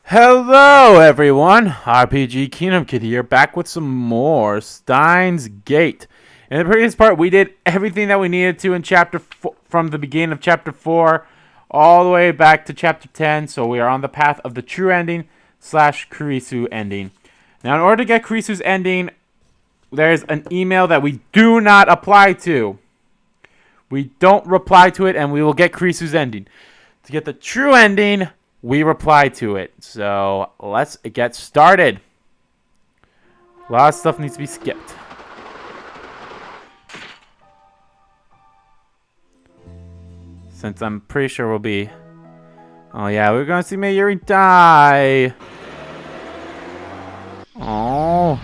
Hello everyone, RPG Kingdom Kid here, back with some more Steins Gate. In the previous part, we did everything that we needed to in chapter from the beginning of chapter 4 all the way back to chapter 10, so we are on the path of the true ending / Kurisu ending. Now, in order to get Kurisu's ending, there's an email that we do not apply to. We don't reply to it, and we will get Kurisu's ending. To get the true ending, we reply to it. So let's get started. A lot of stuff needs to be skipped. Since I'm pretty sure we'll be... Oh yeah, we're gonna see Mayuri die. Oh.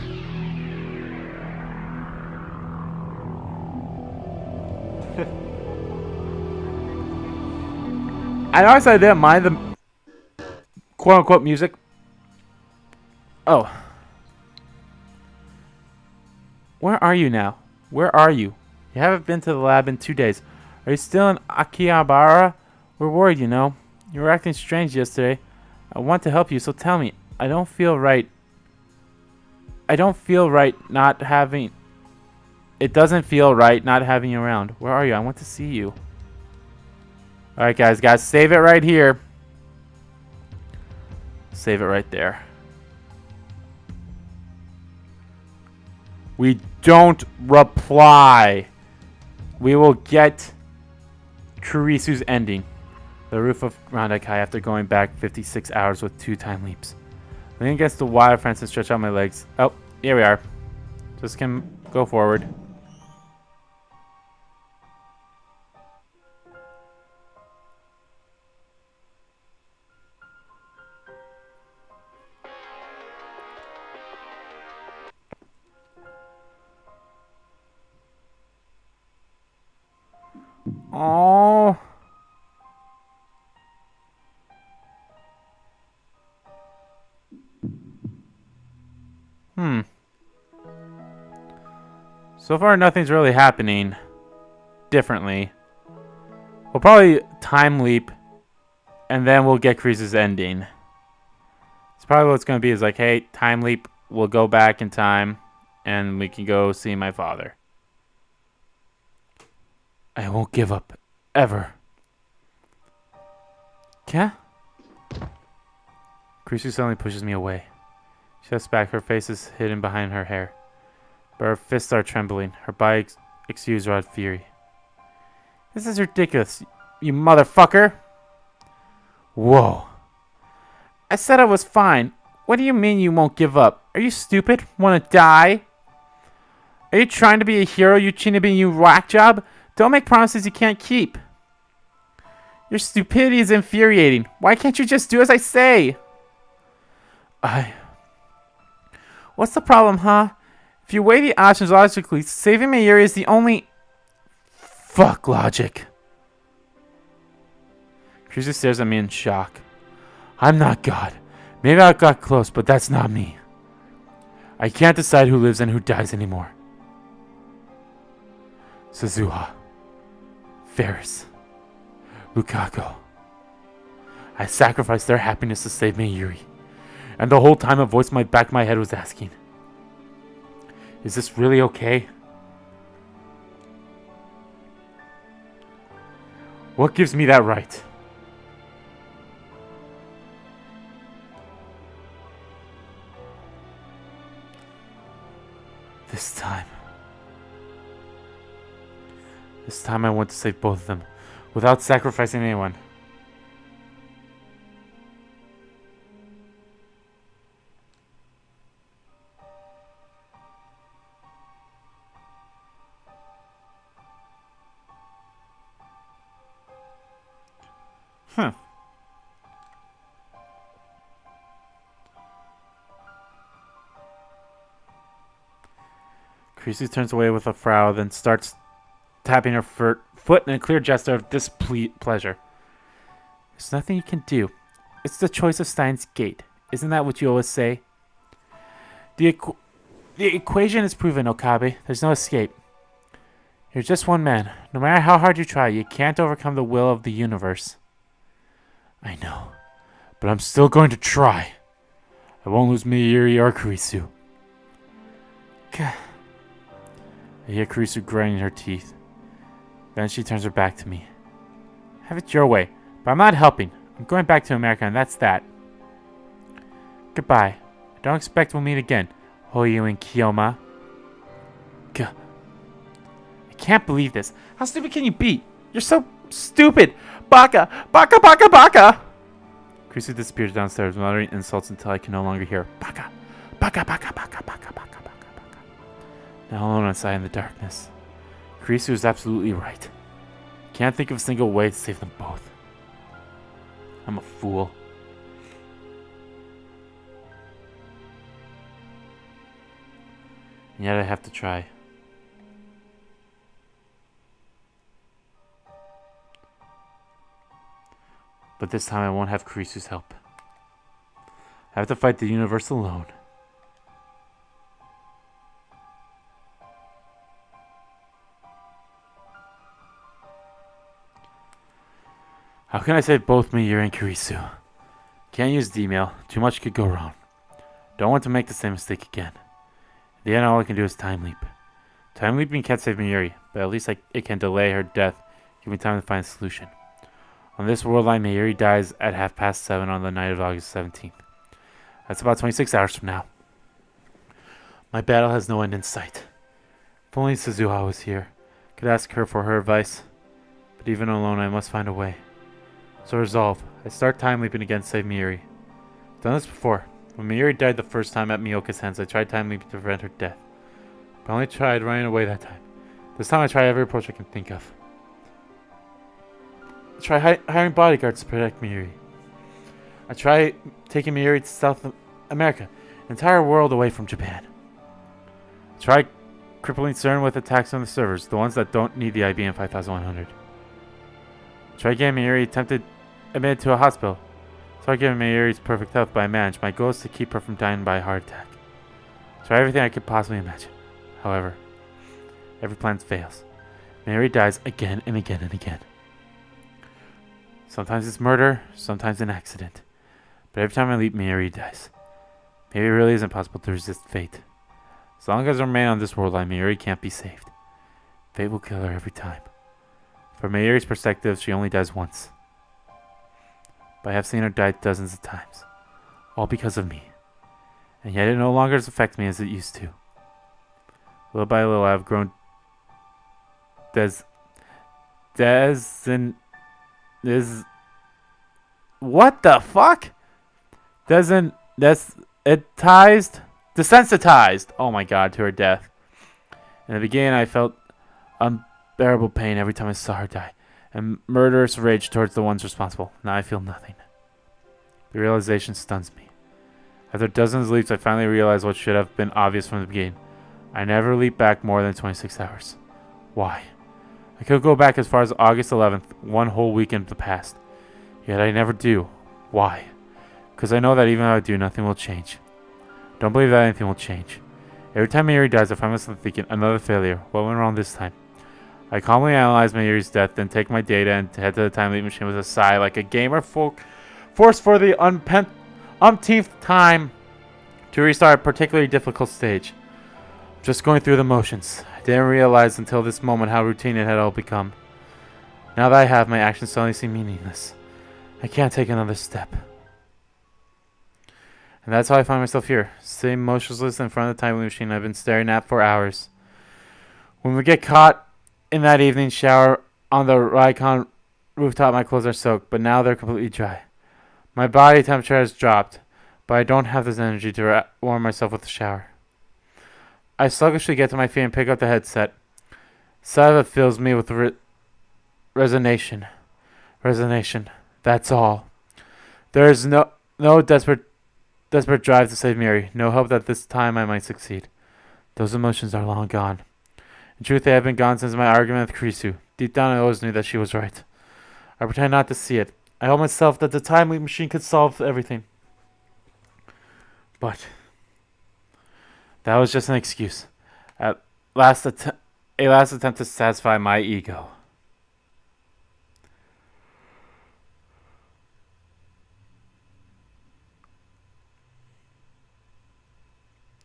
I always I didn't mind the quote-unquote music. Oh. Where are you now? Where are you? You haven't been to the lab in 2 days. Are you still in Akihabara? We're worried, you know. You were acting strange yesterday. I want to help you, so tell me. I don't feel right not having... It doesn't feel right not having you around. Where are you? I want to see you. Alright, guys, save it right here. Save it right there. We don't reply. We will get Kurisu's ending. The roof of Randakai after going back 56 hours with 2 time leaps. Leaning against the wire fence and stretch out my legs. Oh, here we are. Just can go forward. Oh. So far, nothing's really happening differently. We'll probably time leap, and then we'll get Kurisu's ending. It's probably what it's going to be is like, hey, time leap, we'll go back in time, and we can go see my father. I won't give up. Ever. Kya? Kurisu suddenly pushes me away. She steps back, her face is hidden behind her hair. But her fists are trembling. Her body exudes raw fury. This is ridiculous, you motherfucker! Whoa. I said I was fine. What do you mean you won't give up? Are you stupid? Wanna die? Are you trying to be a hero, you Chinabi, you whack job? Don't make promises you can't keep. Your stupidity is infuriating. Why can't you just do as I say? What's the problem, huh? If you weigh the options logically, saving Mayuri is the only... Fuck logic. Kurisu stares at me in shock. I'm not God. Maybe I got close, but that's not me. I can't decide who lives and who dies anymore. Suzuha. Ferris. Lukaku. I sacrificed their happiness to save Mayuri. And the whole time a voice in my back of my head was asking, is this really okay? What gives me that right? This time I want to save both of them, without sacrificing anyone. Kurisu turns away with a frown, then starts tapping her foot in a clear gesture of displeasure. There's nothing you can do. It's the choice of Steins Gate. Isn't that what you always say? The equation is proven, Okabe. There's no escape. You're just one man. No matter how hard you try, you can't overcome the will of the universe. I know. but I'm still going to try. I won't lose Mayuri or Kurisu. I hear Kurisu grinding her teeth. Then she turns her back to me. Have it your way, but I'm not helping. I'm going back to America, and that's that. Goodbye. I don't expect we'll meet again, Hoyu and Kiyoma. I can't believe this. How stupid can you be? You're so stupid! Baka! Baka, baka, baka! Kurisu disappears downstairs, muttering insults until I can no longer hear Baka! Baka, baka, baka, baka, baka, baka, baka. Now alone outside in the darkness. Kurisu is absolutely right. Can't think of a single way to save them both. I'm a fool. And yet I have to try. But this time I won't have Kurisu's help. I have to fight the universe alone. How can I save both Mayuri and Kurisu? Can't use D-mail. Too much could go wrong. Don't want to make the same mistake again. In the end, all I can do is time leap. Time leaping can't save Mayuri, but at least it can delay her death, give me time to find a solution. On this world line, Mayuri dies at 7:30 on the night of August 17th. That's about 26 hours from now. My battle has no end in sight. If only Suzuha was here. Could ask her for her advice. But even alone, I must find a way. So resolve. I start time leaping again to save Mayuri. I've done this before. When Mayuri died the first time at Miyoka's hands, I tried time leaping to prevent her death. But I only tried running away that time. This time I try every approach I can think of. I try hiring bodyguards to protect Mayuri. I try taking Mayuri to South America, an entire world away from Japan. I try crippling CERN with attacks on the servers, the ones that don't need the IBM 5100. I try getting Mayuri admitted to a hospital. I try giving Mayuri's perfect health, but I manage. My goal is to keep her from dying by a heart attack. I try everything I could possibly imagine. However, every plan fails. Mayuri dies again and again and again. Sometimes it's murder, sometimes an accident. But every time I leap, Mayuri dies. Maybe it really isn't possible to resist fate. As long as I remain on this world line, Mayuri can't be saved. Fate will kill her every time. From Mayuri's perspective, she only dies once. But I have seen her die dozens of times. All because of me. And yet it no longer affects me as it used to. Little by little, I have grown what the fuck? Desensitized. Oh my god, to her death. In the beginning, I felt unbearable pain every time I saw her die, and murderous rage towards the ones responsible. Now I feel nothing. The realization stuns me. After dozens of leaps, I finally realized what should have been obvious from the beginning. I never leap back more than 26 hours. Why? I could go back as far as August 11th, one whole week into the past. Yet I never do. Why? Because I know that even if I do, nothing will change. Don't believe that anything will change. Every time Mayuri dies, I find myself thinking, another failure. What went wrong this time? I calmly analyze Mayuri's death, then take my data and head to the time leap machine with a sigh, like a gamer forced for the umpteenth time to restart a particularly difficult stage. Just going through the motions. I didn't realize until this moment how routine it had all become. Now that I have, my actions suddenly seem meaningless. I can't take another step. And that's how I find myself here, sitting motionless in front of the time machine I've been staring at for hours. When we get caught in that evening shower on the Rikon rooftop, my clothes are soaked, but now they're completely dry. My body temperature has dropped, but I don't have this energy to warm myself with a shower. I sluggishly get to my feet and pick up the headset. Sight of it fills me with resignation. Resignation. That's all. There is no desperate drive to save Mayuri. No hope that this time I might succeed. Those emotions are long gone. In truth, they have been gone since my argument with Kurisu. Deep down, I always knew that she was right. I pretend not to see it. I told myself that the time leap machine could solve everything. But that was just an excuse. A last attempt to satisfy my ego.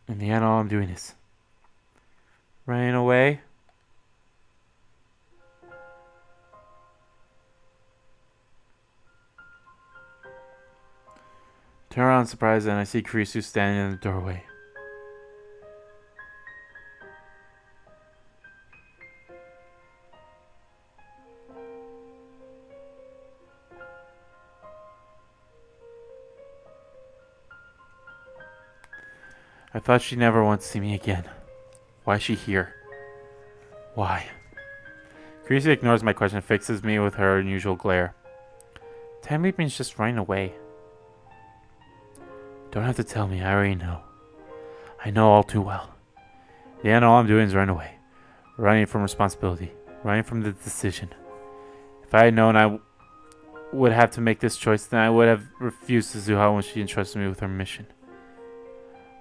In the end, all I'm doing is running away. Turn around surprised and I see Kurisu standing in the doorway. I thought she'd never want to see me again. Why is she here? Why? Kurisu ignores my question and fixes me with her unusual glare. Time leap means just running away. Don't have to tell me, I already know. I know all too well. In the end, all I'm doing is run away. Running from responsibility. Running from the decision. If I had known I would have to make this choice, then I would have refused to Zuha when she entrusted me with her mission.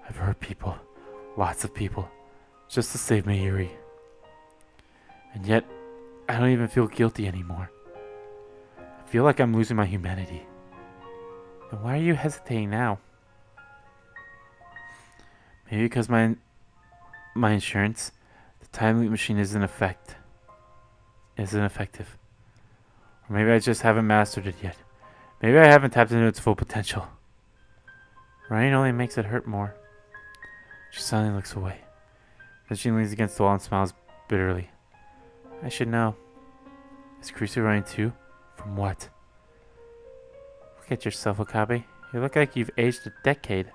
I've hurt people. Lots of people. Just to save Mayuri. And yet, I don't even feel guilty anymore. I feel like I'm losing my humanity. Then why are you hesitating now? Maybe because my insurance, the time leap machine isn't effective. Or maybe I just haven't mastered it yet. Maybe I haven't tapped into its full potential. Running only makes it hurt more. She suddenly looks away. Then she leans against the wall and smiles bitterly. I should know. Is Kurisu running too? From what? Look at yourself, Okabe. You look like you've aged a decade.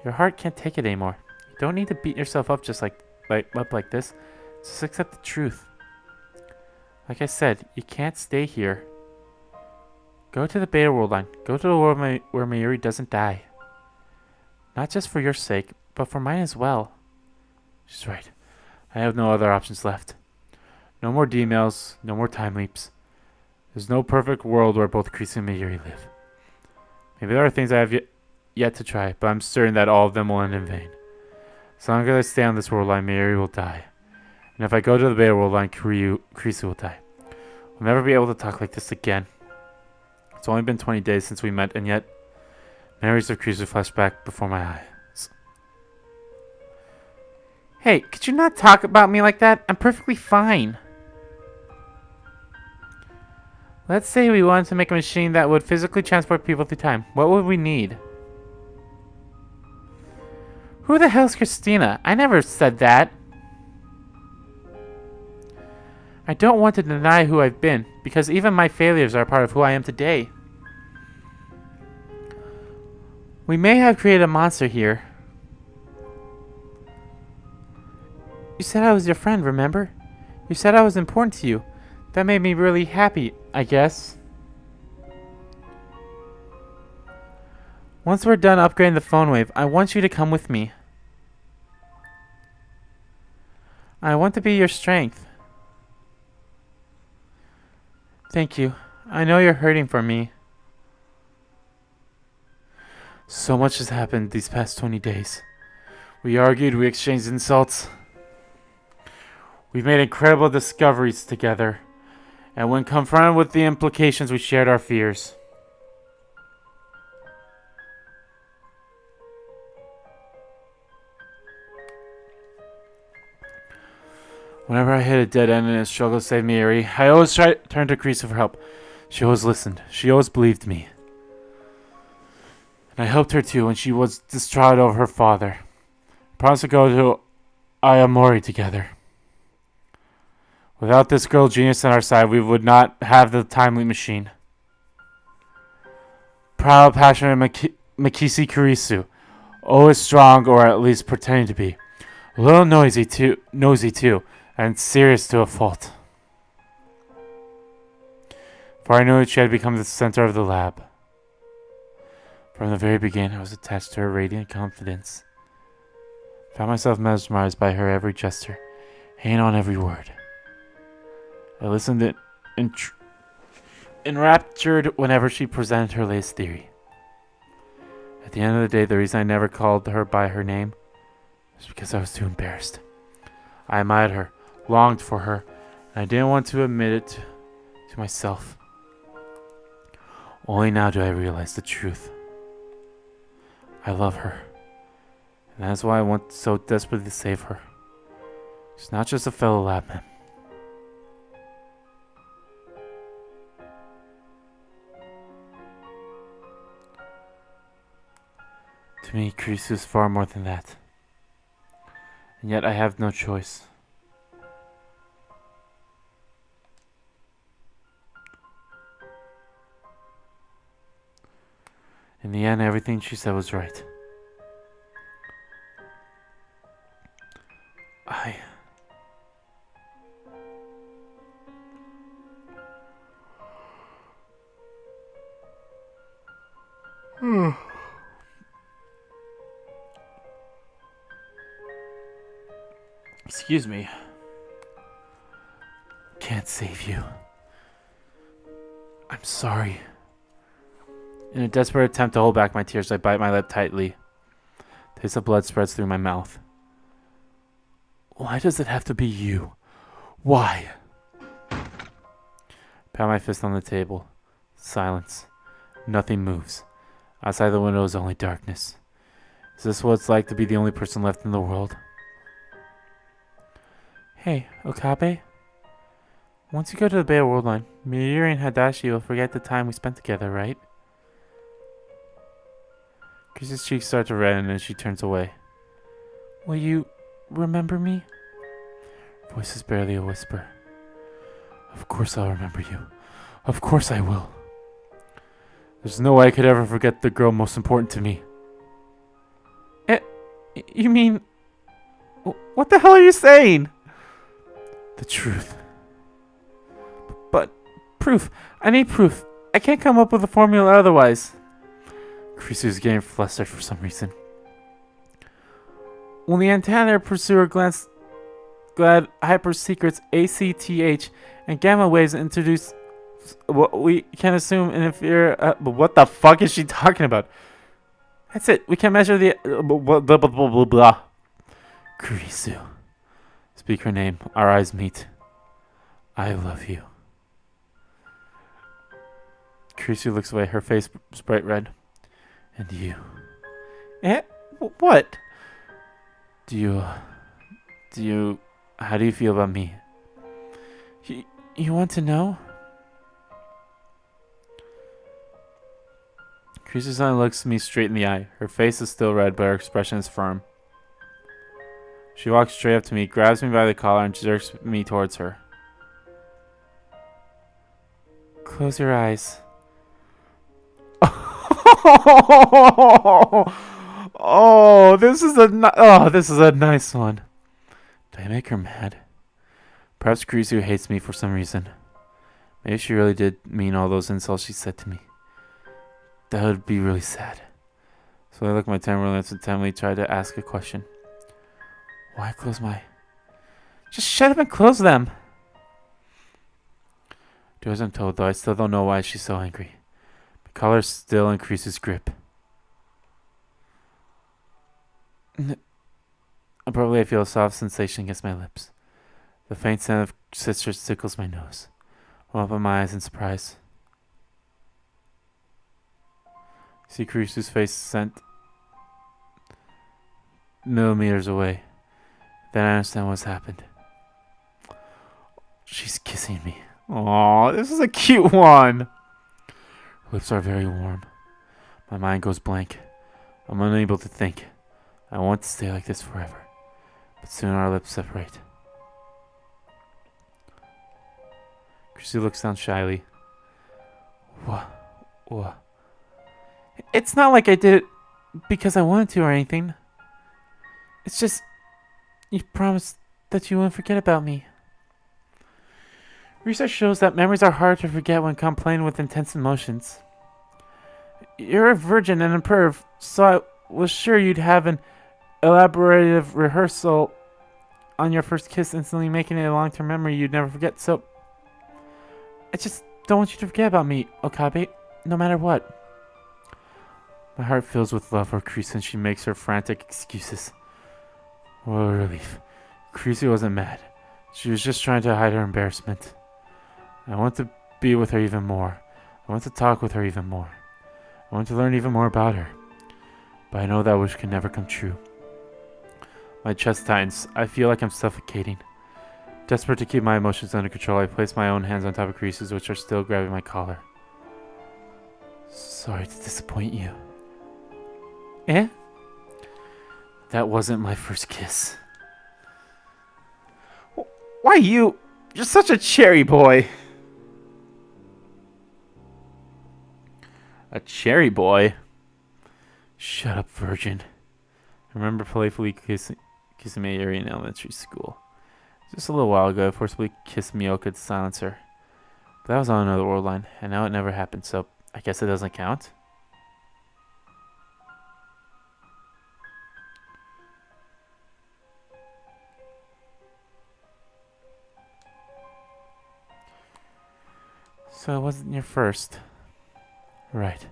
Your heart can't take it anymore. You don't need to beat yourself up just like this. Just accept the truth. Like I said, you can't stay here. Go to the Beta World line. Go to the world where Mayuri doesn't die. Not just for your sake, but for mine as well. She's right. I have no other options left. No more D-mails, no more time leaps. There's no perfect world where both Kurisu and Mayuri live. Maybe there are things I have yet to try, but I'm certain that all of them will end in vain. As long as I stay on this world line, Mayuri will die. And if I go to the Beta World line, Kurisu will die. We'll never be able to talk like this again. It's only been 20 days since we met, and yet memories of Kurisu flash back before my eyes. Hey, could you not talk about me like that? I'm perfectly fine. Let's say we wanted to make a machine that would physically transport people through time. What would we need? Who the hell's Christina? I never said that. I don't want to deny who I've been, because even my failures are a part of who I am today. We may have created a monster here. You said I was your friend, remember? You said I was important to you. That made me really happy, I guess. Once we're done upgrading the phone wave, I want you to come with me. I want to be your strength. Thank you. I know you're hurting for me. So much has happened these past 20 days. We argued, we exchanged insults. We've made incredible discoveries together. And when confronted with the implications, we shared our fears. Whenever I hit a dead end in a struggle to save Mayuri, I always turn to Kurisu for help. She always listened. She always believed me. And I helped her too when she was distraught over her father. I promised to go to Ayamori together. Without this girl genius on our side, we would not have the time leap machine. Proud, passionate Makisi Kurisu. Always strong, or at least pretending to be. A little nosy too. And serious to a fault. For I knew she had become the center of the lab. From the very beginning, I was attached to her radiant confidence. Found myself mesmerized by her every gesture, hanging on every word. I listened enraptured whenever she presented her latest theory. At the end of the day, the reason I never called her by her name was because I was too embarrassed. I admired her, longed for her, and I didn't want to admit it to myself. Only now do I realize the truth. I love her. And that's why I want so desperately to save her. She's not just a fellow labman. To me, Kurisu is far more than that. And yet I have no choice. In the end, everything she said was right. Excuse me. Can't save you. I'm sorry. In a desperate attempt to hold back my tears, I bite my lip tightly. Taste of blood spreads through my mouth. Why does it have to be you? Why? Pat my fist on the table. Silence. Nothing moves. Outside the window is only darkness. Is this what it's like to be the only person left in the world? Hey, Okabe. Once you go to the Bay of World Line, Miyuri and Hadashi will forget the time we spent together, right? Chris's cheeks start to redden and she turns away. Will you remember me? Voice is barely a whisper. Of course I'll remember you. Of course I will. There's no way I could ever forget the girl most important to me. You mean... What the hell are you saying? The truth. But proof. I need proof. I can't come up with a formula otherwise. Kurisu's getting flustered for some reason. When the antenna pursuer glad hyper secrets ACTH and gamma waves introduce what we can assume an inferior. But what the fuck is she talking about? That's it. We can measure the blah blah blah blah blah. Kurisu. Speak her name. Our eyes meet. I love you. Kurisu looks away. Her face is bright red. And you. What? Do you... How do you feel about me? You want to know? Kurisu looks me straight in the eye. Her face is still red, but her expression is firm. She walks straight up to me, grabs me by the collar, and jerks me towards her. Close your eyes. Oh, this is a nice one. Did I make her mad? Perhaps Kurisu hates me for some reason. Maybe she really did mean all those insults she said to me. That would be really sad. So I looked at my timberlands and timidly tried to ask a question. Why close my... Just shut up and close them! Do as I'm told, though I still don't know why she's so angry. The collar still increases grip. Abruptly I feel a soft sensation against my lips. The faint scent of citrus tickles my nose. I open my eyes in surprise. See Kurisu's face sent millimeters away. Then I understand what's happened. She's kissing me. Aww, this is a cute one. Her lips are very warm. My mind goes blank. I'm unable to think. I want to stay like this forever. But soon our lips separate. Kurisu looks down shyly. What? It's not like I did it because I wanted to or anything. It's just... You promised that you wouldn't forget about me. Research shows that memories are hard to forget when combined with intense emotions. You're a virgin and a perv, so I was sure you'd have an elaborative rehearsal on your first kiss, instantly making it a long-term memory you'd never forget. So, I just don't want you to forget about me, Okabe, no matter what. My heart fills with love for Kurisu and she makes her frantic excuses. What a relief. Kurisu wasn't mad. She was just trying to hide her embarrassment. I want to be with her even more. I want to talk with her even more. I want to learn even more about her. But I know that wish can never come true. My chest tightens. I feel like I'm suffocating. Desperate to keep my emotions under control, I place my own hands on top of Kurisu's, which are still grabbing my collar. Sorry to disappoint you. Eh? That wasn't my first kiss. Why you? You're such a cherry boy. A cherry boy? Shut up, virgin. I remember playfully kissing Mayuri in elementary school. Just a little while ago, I forcibly kissed Miyoka to silence her. But that was on another world line, and now it never happened, so I guess it doesn't count? So it wasn't your first. Right.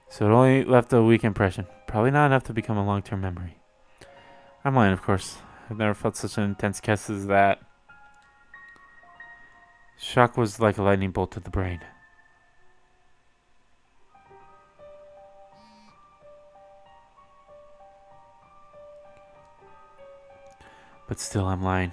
So it only left a weak impression. Probably not enough to become a long-term memory. I'm lying, of course. I've never felt such an intense kiss as that. Shock was like a lightning bolt to the brain. But still, I'm lying.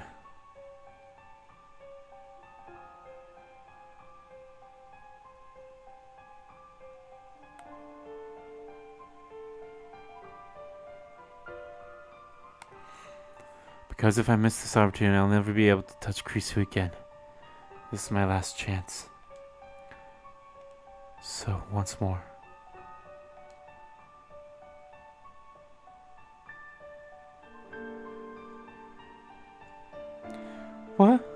Because if I miss this opportunity, I'll never be able to touch Kurisu again. This is my last chance. So, once more. What?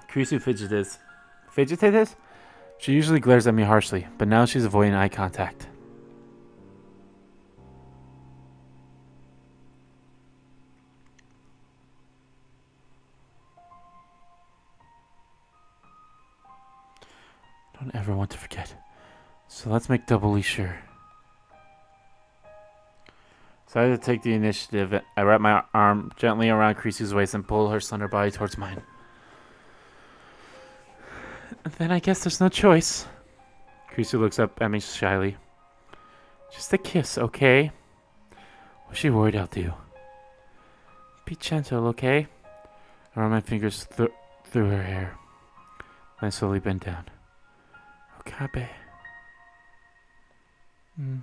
Kurisu fidgeted? She usually glares at me harshly, but now she's avoiding eye contact. Don't ever want to forget. So let's make doubly sure. So I had to take the initiative. I wrap my arm gently around Kurisu's waist and pull her slender body towards mine. Then I guess there's no choice. Kurisu looks up at me shyly. Just a kiss, okay? What's she worried I'll do? Be gentle, okay? I run my fingers through her hair. Then I slowly bend down. Okabe. We're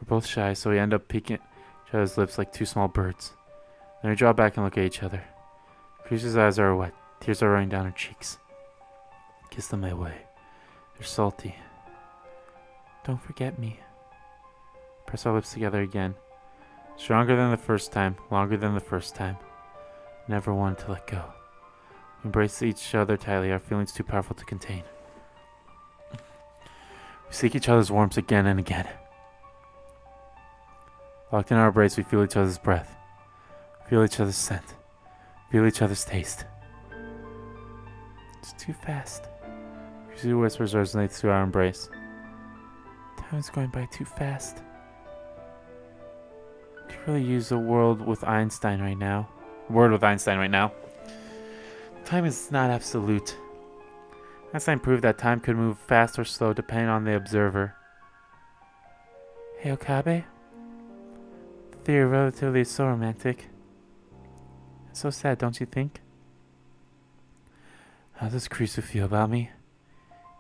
both shy, so we end up peeking at each other's lips like two small birds. Then we draw back and look at each other. Kurisu's eyes are wet. Tears are running down her cheeks. Kiss them my way. They're salty. Don't forget me. Press our lips together again. Stronger than the first time. Longer than the first time. Never wanted to let go. We embrace each other tightly, our feelings too powerful to contain. We seek each other's warmth again and again. Locked in our embrace, we feel each other's breath. Feel each other's scent. Feel each other's taste. It's too fast. Kurisu whispers resonates through our embrace. Time is going by too fast. Could you really use a word with Einstein right now? Time is not absolute. Einstein proved that time could move fast or slow depending on the observer. Hey Okabe? The theory of relativity is so romantic. It's so sad, don't you think? How does Kurisu feel about me?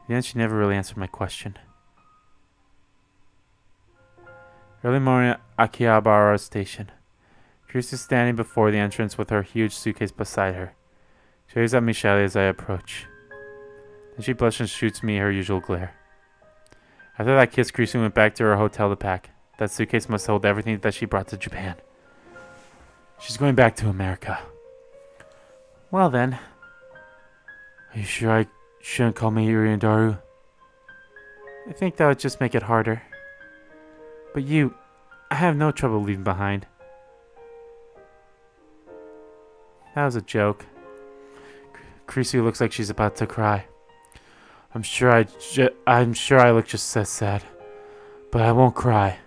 In the end, she never really answered my question. Early morning at Akihabara Station. Kurisu is standing before the entrance with her huge suitcase beside her. She waves at me shyly as I approach. Then she blushes and shoots me her usual glare. After that kiss, Kurisu went back to her hotel to pack. That suitcase must hold everything that she brought to Japan. She's going back to America. Well then. Are you sure I shouldn't call Mayuri and Daru? I think that would just make it harder. But you, I have no trouble leaving behind. That was a joke. Kurisu looks like she's about to cry. I'm sure I look just as sad. But I won't cry.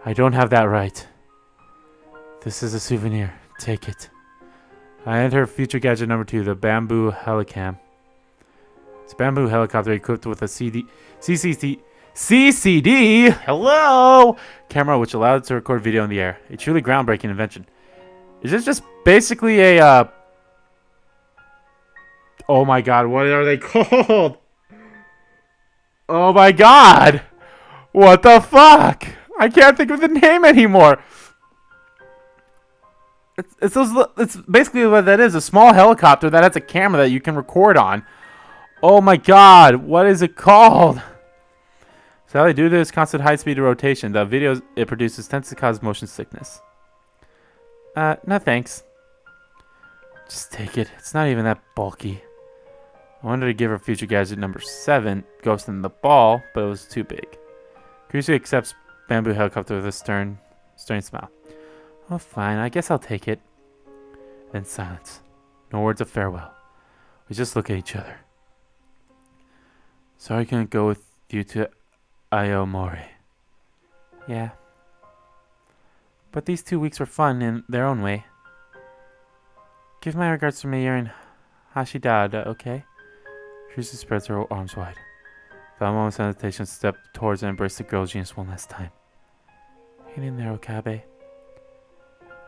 I don't have that right. This is a souvenir. Take it. I enter future gadget number 2, the bamboo helicam. It's a bamboo helicopter equipped with a CCD, hello, camera which allowed it to record video in the air. A truly groundbreaking invention. Is this just basically a, oh my god, what are they called? Oh my god! What the fuck? I can't think of the name anymore. It's basically what that is, a small helicopter that has a camera that you can record on. Oh my god, what is it called? Sadly, due to its constant high speed of rotation, the video it produces tends to cause motion sickness. No thanks. Just take it. It's not even that bulky. I wanted to give her future gadget number 7, Ghost in the Ball, but it was too big. Kurisu accepts bamboo helicopter with a stern smile. Oh, fine. I guess I'll take it. Then silence. No words of farewell. We just look at each other. Sorry I couldn't go with you to Ayomori. Yeah. But these 2 weeks were fun in their own way. Give my regards to Mayuri and Hashidada, okay? Kurisu spreads her arms wide. Without a moment's hesitation, stepped towards and embraced the girl genius one last time. Hang in there, Okabe.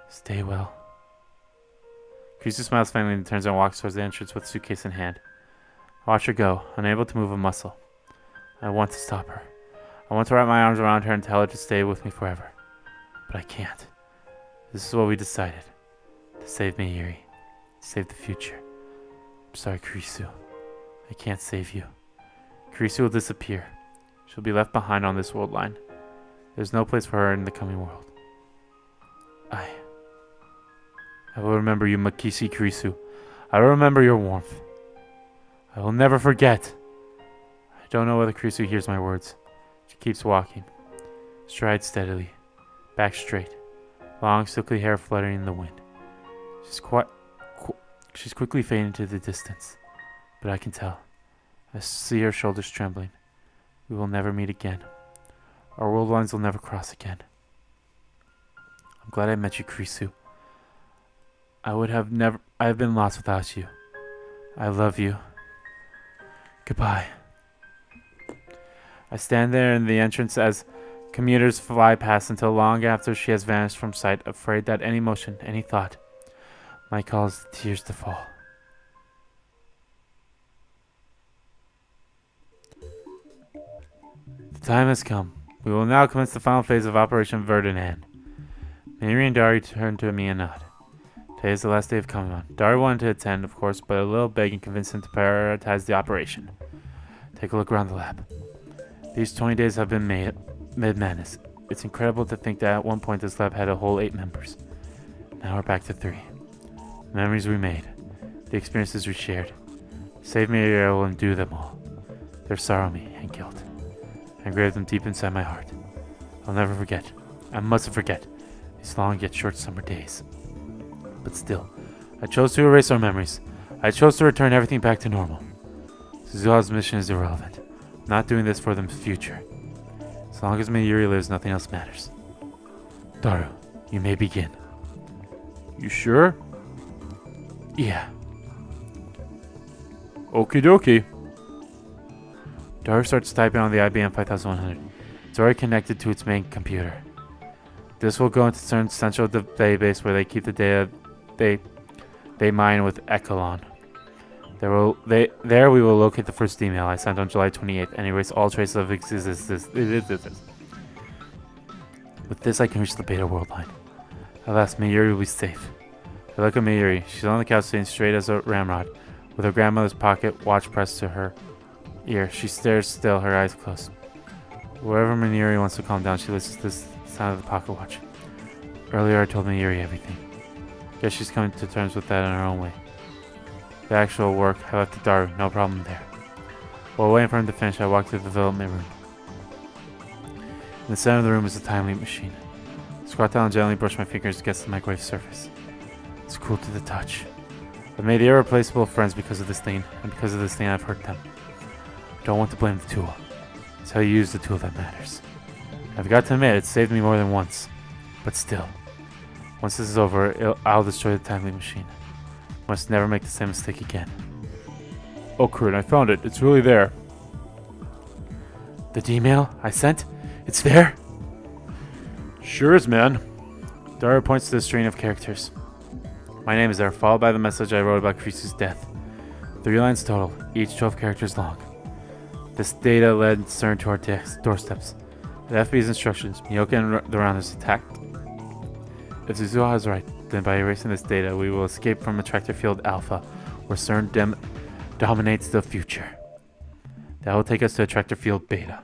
Stay well. Kurisu smiles faintly and turns and walks towards the entrance with suitcase in hand. I watch her go, unable to move a muscle. I want to stop her. I want to wrap my arms around her and tell her to stay with me forever. But I can't. This is what we decided. To save Mayuri. Save the future. I'm sorry, Kurisu. I can't save you. Kurisu will disappear. She'll be left behind on this world line. There's no place for her in the coming world. I will remember you, Makishi Kurisu. I will remember your warmth. I will never forget. I don't know whether Kurisu hears my words. She keeps walking. Stride steadily. Back straight. Long, silky hair fluttering in the wind. She's quickly fading into the distance. But I can tell. I see her shoulders trembling. We will never meet again. Our world lines will never cross again. I'm glad I met you, Kurisu. I have been lost without you. I love you. Goodbye. I stand there in the entrance as commuters fly past until long after she has vanished from sight, afraid that any motion, any thought, might cause tears to fall. The time has come. We will now commence the final phase of Operation Ferdinand. Mayuri and Dari turn to me and nod. Today is the last day of Kamimon. Dari wanted to attend, of course, but a little begging convinced him to prioritize the operation. Take a look around the lab. These 20 days have been mid-madness. It's incredible to think that at one point this lab had a whole 8 members. Now we're back to 3. The memories we made. The experiences we shared. Save me or I will undo them all. Their sorrow me and guilt. I engrave them deep inside my heart. I'll never forget. I mustn't forget these long yet short summer days. But still, I chose to erase our memories. I chose to return everything back to normal. Suzuha's mission is irrelevant. I'm not doing this for the future. As long as Mayuri lives, nothing else matters. Daru, you may begin. You sure? Yeah. Okie dokie. Daru starts typing on the IBM 5100. It's already connected to its main computer. This will go into CERN's central database where they keep the data they mine with Echelon. There we will locate the first email I sent on July 28th and erase all traces of existence. With this I can reach the Beta World line. At last, Mayuri will be safe. I look at Mayuri. She's on the couch sitting straight as a ramrod, with her grandmother's pocket watch pressed to her ear. She stares still, her eyes closed. Wherever Mayuri wants to calm down, she listens to the sound of the pocket watch. Earlier I told Mayuri everything. Guess she's coming to terms with that in her own way. The actual work, I left to Daru, no problem there. While waiting for him to finish, I walked to the development room. In the center of the room is a time leap machine. Squat down and gently brush my fingers against the microwave surface. It's cool to the touch. I've made irreplaceable friends because of this thing, and because of this thing I've hurt them. I don't want to blame the tool. It's how you use the tool that matters. I've got to admit, it saved me more than once. But still, Once this is over, I'll destroy the time machine. Must never make the same mistake again. Orkarin, I found it. It's really there. The email I sent? It's there? Sure is, man. Dara points to the string of characters. My name is there, followed by the message I wrote about Kurisu's death. 3 lines total, each 12 characters long. This data led CERN to our doorsteps. The FBI's instructions, Miyoka and the Rounders attacked. If Suzuha is right, then by erasing this data, we will escape from Attractor Field Alpha, where CERN dominates the future. That will take us to Attractor Field Beta.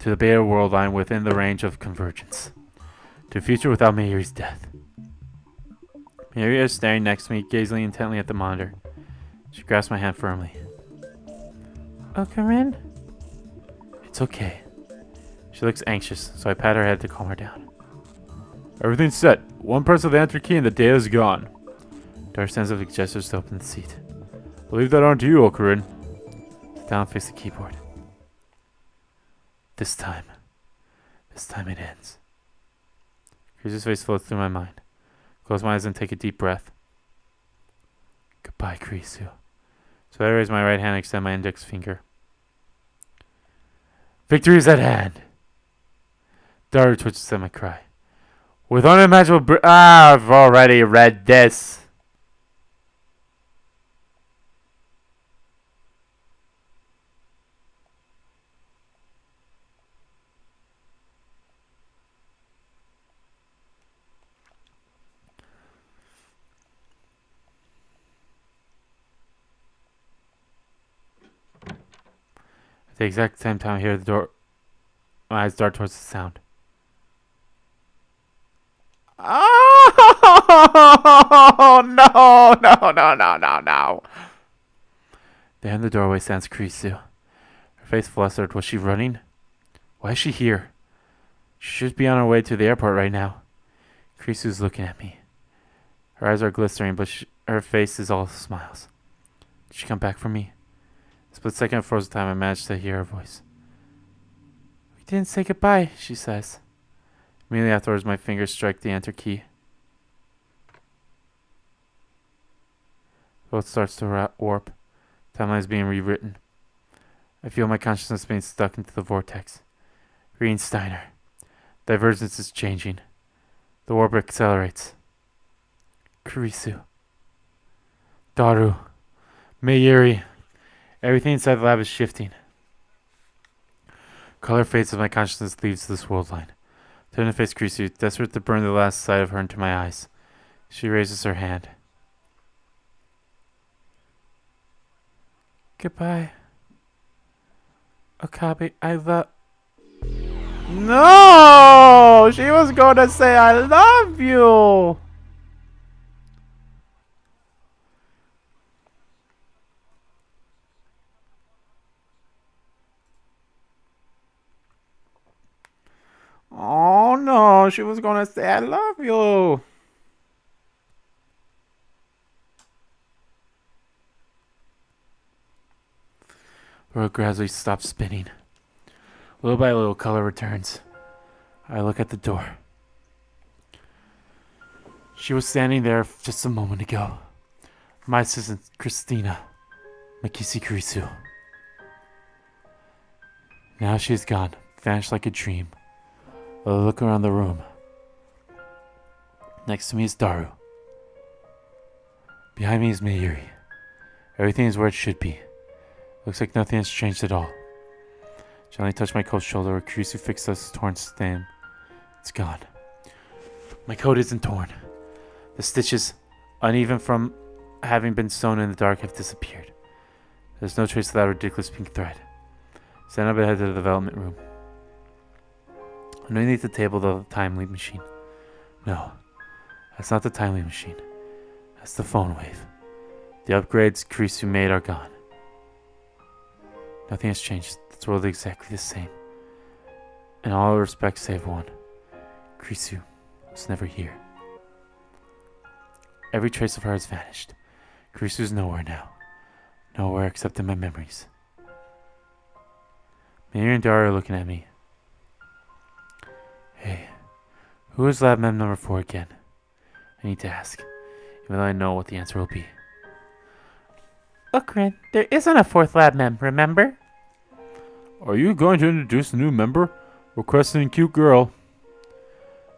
To the Beta world line within the range of convergence. To a future without Mayuri's death. Mayuri is staring next to me, gazing intently at the monitor. She grasps my hand firmly. Orkarin? It's okay. She looks anxious, so I pat her head to calm her down. Everything's set. One press of the enter key and the data is gone. Dar stands up and gestures to open the seat. I'll leave that on to you, Orkarin. Sit down and face the keyboard. This time it ends. Kurisu's face floats through my mind. Close my eyes and take a deep breath. Goodbye, Kurisu. So I raise my right hand and extend my index finger. Victory is at hand. Daru twitches at my cry. With unimaginable I've already read this. At the exact same time I hear the door, my eyes dart towards the sound. Oh no. There in the doorway stands Kurisu. Her face flustered. Was she running? Why is she here? She should be on her way to the airport right now. Kurisu's looking at me. Her eyes are glistening, but her face is all smiles. Did she come back for me? A split second of frozen time, I managed to hear her voice. We didn't say goodbye, she says. Immediately afterwards, my fingers strike the enter key. Both starts to warp. Timeline is being rewritten. I feel my consciousness being stuck into the vortex. Reading Steiner. Divergence is changing. The warp accelerates. Kurisu. Daru. Mayuri. Everything inside the lab is shifting. Color fades as my consciousness leaves this world line. Turn to face Kurisu, desperate to burn the last sight of her into my eyes. She raises her hand. Goodbye. Okabe, I love... No! She was going to say I love you! Oh no, she was going to say I love you! The world gradually stops spinning. Little by little, color returns. I look at the door. She was standing there just a moment ago. My assistant, Christina. Makisi Kurisu. Now she is gone, vanished like a dream. I look around the room. Next to me is Daru. Behind me is Mayuri. Everything is where it should be. Looks like nothing has changed at all. Gently touched my coat's shoulder where Kurisu fixed us torn stem. It's gone. My coat isn't torn. The stitches, uneven from having been sewn in the dark, have disappeared. There's no trace of that ridiculous pink thread. Stand up ahead to the development room. Underneath the table, the time leap machine. No, that's not the time leap machine. That's the phone wave. The upgrades Kurisu made are gone. Nothing has changed. This world is exactly the same. In all respects save one. Kurisu was never here. Every trace of her has vanished. Kurisu's nowhere now. Nowhere except in my memories. Mayuri and Daru are looking at me. Hey, Who is lab mem number 4 again? I need to ask, even though I know what the answer will be. Orkarin, there isn't a 4th lab mem, remember? Are you going to introduce a new member? Requesting cute girl.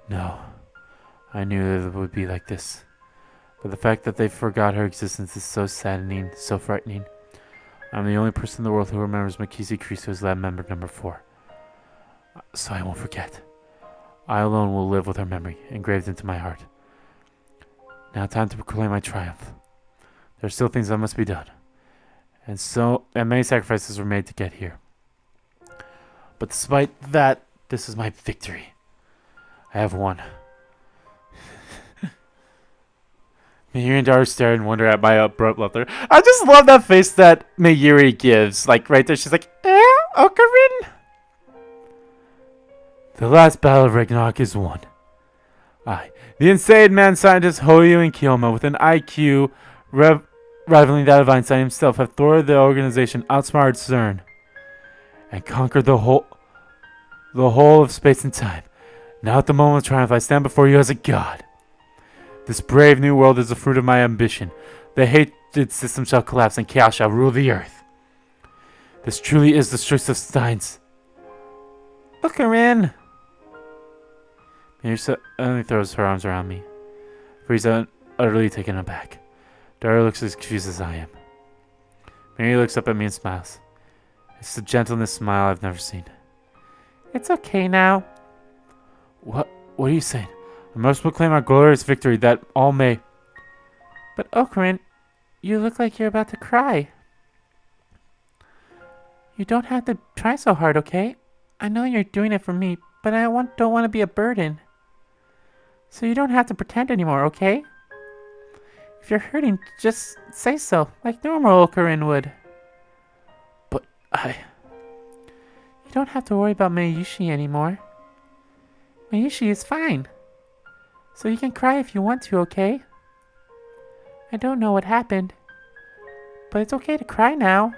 No. I knew that it would be like this. But the fact that they forgot her existence is so saddening, so frightening. I'm the only person in the world who remembers Makisi Kurisu as lab member number 4. So I won't forget. I alone will live with her memory, engraved into my heart. Now time to proclaim my triumph. There are still things that must be done. And many sacrifices were made to get here. But despite that, this is my victory. I have won. Mayuri and Daru stare in wonder at my abrupt laughter. I just love that face that Mayuri gives. Like, right there, she's like, Orkarin? The last battle of Ragnarok is won. I, the insane man scientist Hoyu and Kiyoma, with an IQ rivaling that of Einstein himself, have thwarted the organization, outsmarted CERN, and conquered the whole of space and time. Now at the moment of triumph, I stand before you as a god. This brave new world is the fruit of my ambition. The hated system shall collapse and chaos shall rule the earth. This truly is the choice of Steins. Orkarin! Mayuri suddenly throws her arms around me. Frieza utterly taken aback. Daru looks as confused as I am. Mayuri looks up at me and smiles. It's the gentlest smile I've never seen. It's okay now. What are you saying? I must proclaim our glorious victory that all may... But Orkarin, you look like you're about to cry. You don't have to try so hard, okay? I know you're doing it for me, but I don't want to be a burden. So you don't have to pretend anymore, okay? If you're hurting, just say so, like normal Orkarin would. But You don't have to worry about Mayushi anymore. Mayushi is fine. So you can cry if you want to, okay? I don't know what happened, but it's okay to cry now.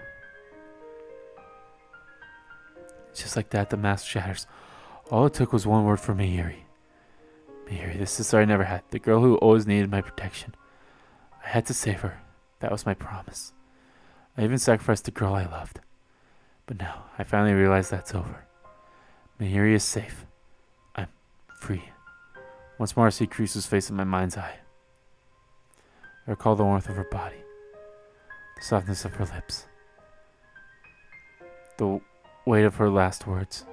Just like that, the mask shatters. All it took was one word from Mayuri. Mayuri, the sister I never had. The girl who always needed my protection. I had to save her. That was my promise. I even sacrificed the girl I loved. But now, I finally realize that's over. Mayuri is safe. I'm free. Once more I see Kurisu's face in my mind's eye. I recall the warmth of her body. The softness of her lips. The weight of her last words.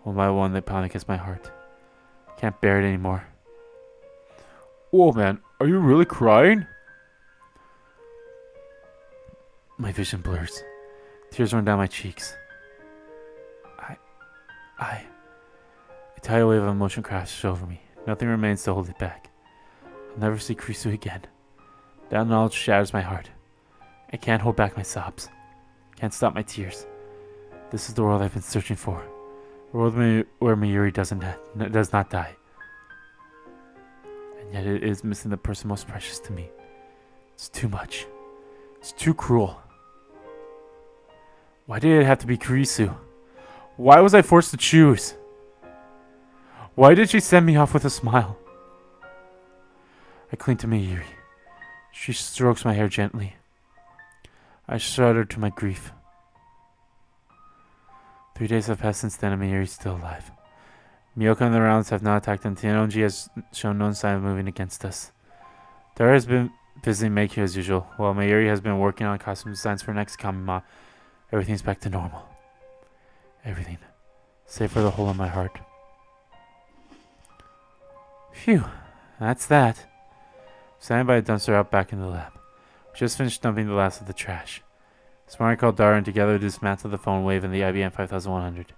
One by one they pound against my heart. I can't bear it anymore. Whoa, man, are you really crying? My vision blurs. Tears run down my cheeks. A tidal wave of emotion crashes over me. Nothing remains to hold it back. I'll never see Kurisu again. That knowledge shatters my heart. I can't hold back my sobs. Can't stop my tears. This is the world I've been searching for. A world where Mayuri does not die. And yet it is missing the person most precious to me. It's too much. It's too cruel. Why did it have to be Kurisu? Why was I forced to choose? Why did she send me off with a smile? I cling to Mayuri. She strokes my hair gently. I shudder to my grief. 3 days have passed since then and Mayuri is still alive. Miyoka and the rounds have not attacked and Tenonji has shown no sign of moving against us. Dara has been busy making as usual, while Mayuri has been working on costume designs for next Kamima. Everything's back to normal. Everything. Save for the hole in my heart. Phew. That's that. Standing by a dumpster out back in the lab. We just finished dumping the last of the trash. Smart called Dara and together dismantled the phone wave and the IBM 5100.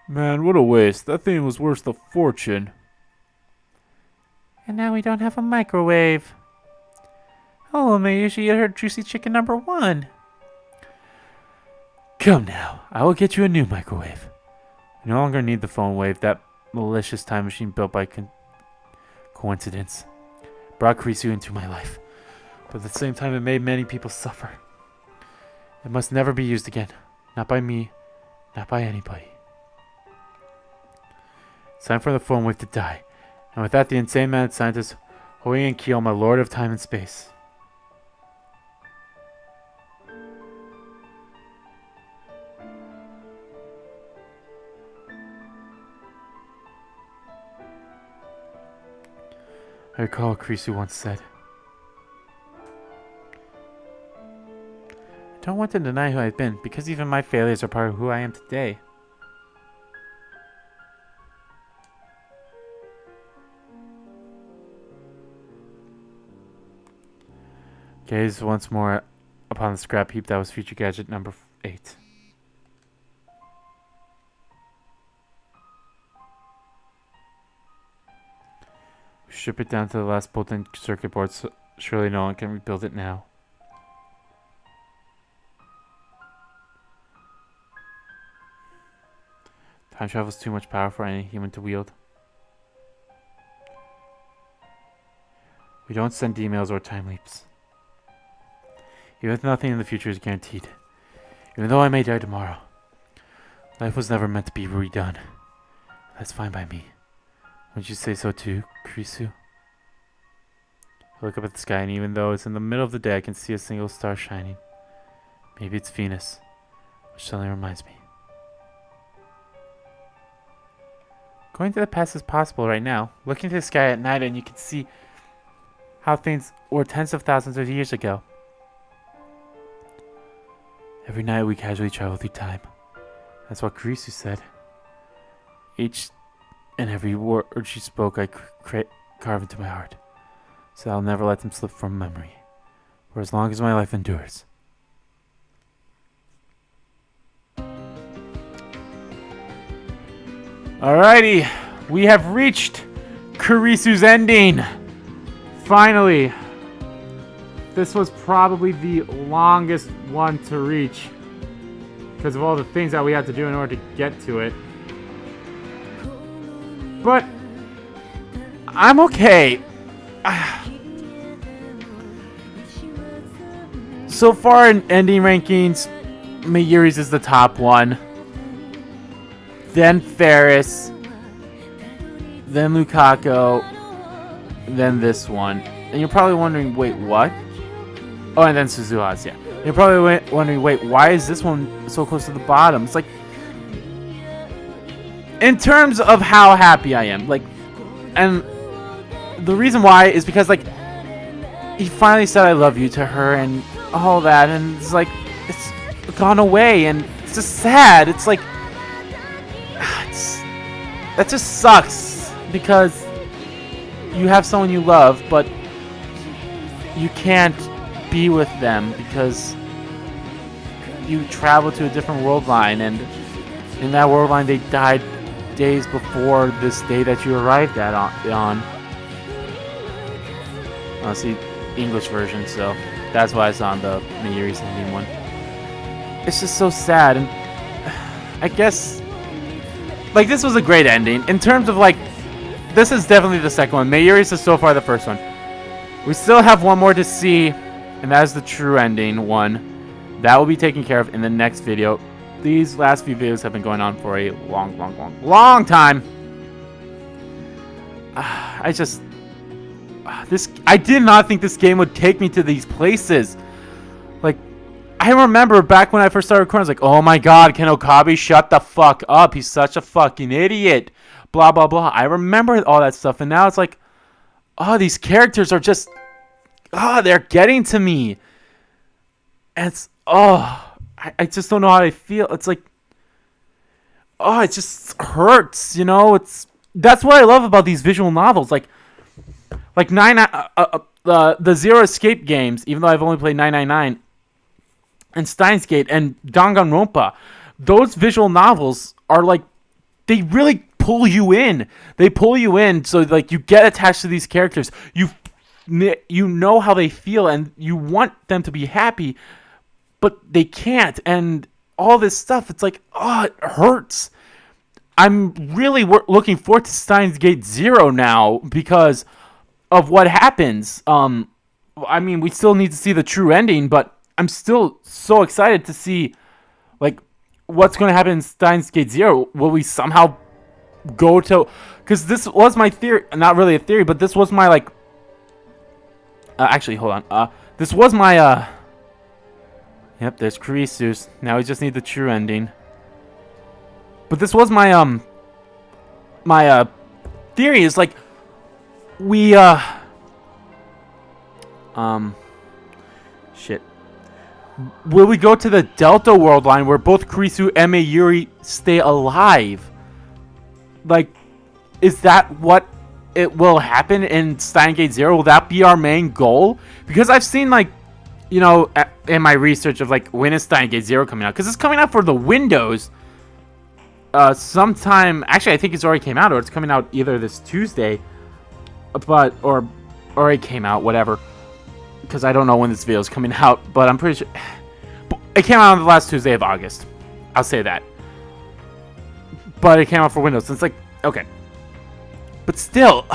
Man, what a waste. That thing was worth a fortune. And now we don't have a microwave. Oh, Mayushi ate her juicy chicken number 1. Come now, I will get you a new microwave. We no longer need the phone wave, that malicious time machine built by coincidence. Brought Kurisu into my life. But at the same time, it made many people suffer. It must never be used again. Not by me, not by anybody. It's time for the phone wave to die. And with that, the insane mad scientist, Hoyan Keel, my lord of time and space. I recall Kurisu once said, I don't want to deny who I've been, because even my failures are part of who I am today. Gaze once more upon the scrap heap that was future gadget number 8. Strip it down to the last bolt-in circuit board, so surely no one can rebuild it now. Time travel is too much power for any human to wield. We don't send emails or time leaps. Even if nothing in the future is guaranteed. Even though I may die tomorrow. Life was never meant to be redone. That's fine by me. Wouldn't you say so too, Kurisu? I look up at the sky, and even though it's in the middle of the day, I can see a single star shining. Maybe it's Venus, which suddenly reminds me. Going to the past is possible right now. Look into the sky at night and you can see how things were tens of thousands of years ago. Every night we casually travel through time. That's what Kurisu said. Each and every word she spoke I carve into my heart. So I'll never let them slip from memory. For as long as my life endures. Alrighty, we have reached Kurisu's ending. Finally. This was probably the longest one to reach because of all the things that we had to do in order to get to it. But I'm okay. So far in ending rankings, Mayuri's is the top one. Then Ferris. Then Lukaku. Then this one. And you're probably wondering, wait, what? Oh, and then Suzuha's, yeah. You're probably wondering, wait, why is this one so close to the bottom? It's like, in terms of how happy I am, like, and the reason why is because, like, he finally said I love you to her and all that, and it's like, it's gone away, and it's just sad. It's like, that just sucks, because you have someone you love, but you can't be with them because you travel to a different world line, and in that world line they died days before this day that you arrived at on. Honestly, English version, so that's why it's on the Mayuri's ending one. It's just so sad, and I guess, like, this was a great ending. In terms of, like, this is definitely the second one. Mayuri's is so far the first one. We still have one more to see, and that is the true ending one. That will be taken care of in the next video. These last few videos have been going on for a long time. I did not think this game would take me to these places. Like, I remember back when I first started recording, I was like, oh my god, can Okabe shut the fuck up? He's such a fucking idiot. Blah, blah, blah. I remember all that stuff, and now it's like, oh, these characters are just, oh, they're getting to me. And it's, oh, I just don't know how I feel. It's like, oh, it just hurts, you know? That's what I love about these visual novels. Like the Zero Escape games, even though I've only played 999, and Steins Gate, and Danganronpa. Those visual novels are like, they really pull you in. They pull you in, so like you get attached to these characters. You know how they feel, and you want them to be happy, but they can't. And all this stuff, it's like, oh, it hurts. I'm really looking forward to Steins Gate 0 now because of what happens. I mean, we still need to see the true ending, but I'm still so excited to see, like, what's going to happen in Steins Gate 0. Will we somehow go to Because this was my theory. Not really a theory, but this was my, like... actually, hold on. This was my, Yep, there's Kurisu's. Now we just need the true ending. But this was my, my, theory is, like... We, Shit. Will we go to the Delta World line where both Kurisu and Mayuri stay alive? Like, is that what it will happen in Steins Gate Zero? Will that be our main goal? Because I've seen, like, you know, in my research of, like, when is Steins Gate Zero coming out? Because it's coming out for the Windows sometime. Actually, I think it's already came out, or it's coming out either this Tuesday, but or it came out, whatever. Because I don't know when this video is coming out, but I'm pretty sure it came out on the last Tuesday of August. I'll say that. But it came out for Windows. So it's like, okay. But still,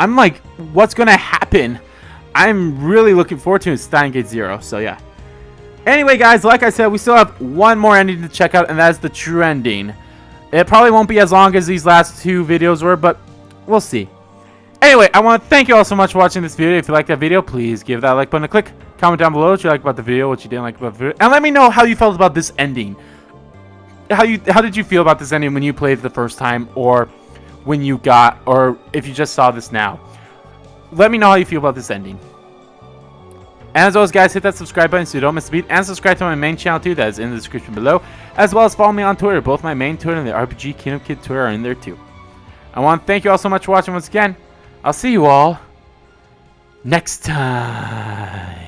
I'm like, what's going to happen? I'm really looking forward to Steins Gate Zero. So yeah. Anyway, guys, like I said, we still have one more ending to check out, and that is the true ending. It probably won't be as long as these last two videos were, but we'll see. Anyway, I want to thank you all so much for watching this video. If you liked that video, please give that like button a click. Comment down below what you liked about the video, what you didn't like about the video. And let me know how you felt about this ending. How did you feel about this ending when you played it the first time, or when you got, or if you just saw this now. Let me know how you feel about this ending. And as always, guys, hit that subscribe button so you don't miss a beat. And subscribe to my main channel too, that is in the description below. As well as follow me on Twitter. Both my main Twitter and the RPG Kingdom Kid Twitter are in there too. I want to thank you all so much for watching once again. I'll see you all next time.